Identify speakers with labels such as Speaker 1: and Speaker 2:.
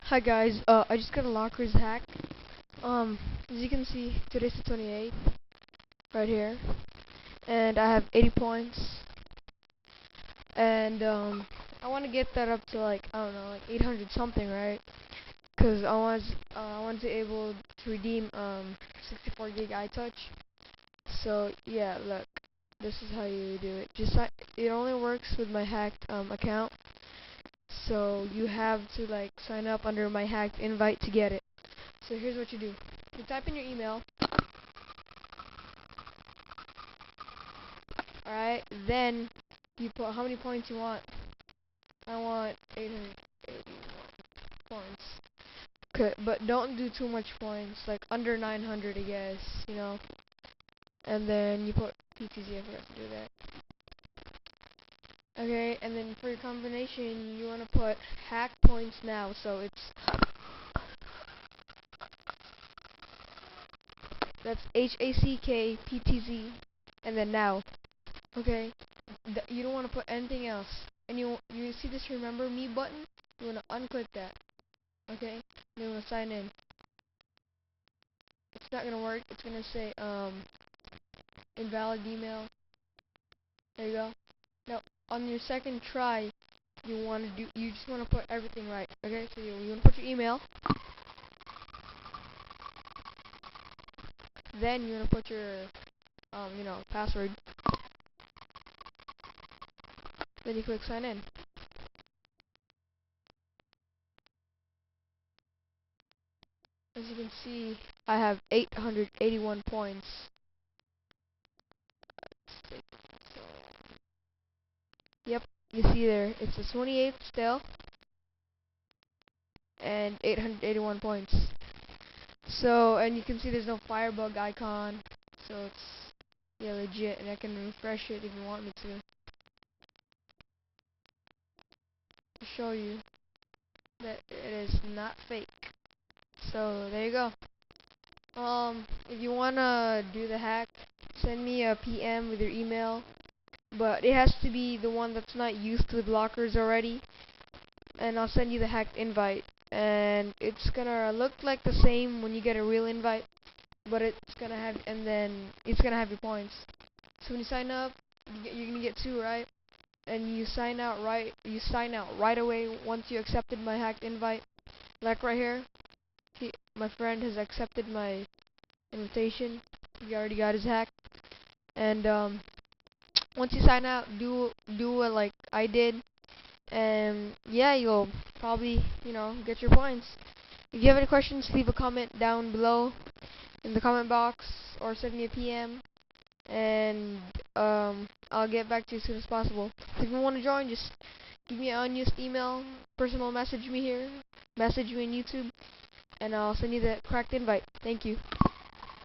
Speaker 1: Hi guys, I just got a lockers hack. As you can see, today's the 28th, right here, and I have 80 points, and I want to get that up to like, I don't know, like 800 something, right? Cause I want to able to redeem 64 gig iTouch. So yeah, look, this is how you do it. It only works with my hacked account. So you have to like sign up under my hacked invite to get it. So here's what you do. You type in your email. Alright, then you put how many points you want. I want 881 points. Okay, but don't do too much points, like under 900 I guess, you know. And then you put PTZ, I forgot to do that. Okay, and then for your combination, you want to put hack points now, so that's HACKPTZ, and then now. Okay, you don't want to put anything else. And you see this remember me button? You want to unclick that. Okay, and you want to sign in. It's not gonna work. It's gonna say invalid email. There you go. Now on your second try, you just want to put everything right. Okay, so you want to put your email. Then you want to put your password. Then you click sign in. As you can see, I have 881 points. Yep, you see there, it's the 28th still, and 881 points. So, and you can see there's no firebug icon, so it's legit, and I can refresh it if you want me to show you that it is not fake. So there you go. If you wanna do the hack, send me a PM with your email, but it has to be the one that's not used with lockers already, and I'll send you the hacked invite. And it's gonna look like the same when you get a real invite, but it's gonna have your points. So when you sign up, you're gonna get 2, right? And you sign out right away once you accepted my hacked invite. Like right here, my friend has accepted my invitation. He already got his hack. And once you sign out, do it like I did, and yeah, you'll probably get your points. If you have any questions, leave a comment down below in the comment box or send me a PM, and I'll get back to you as soon as possible. If you want to join, just give me an unused email, personal message me here, message me on YouTube, and I'll send you the correct invite. Thank you.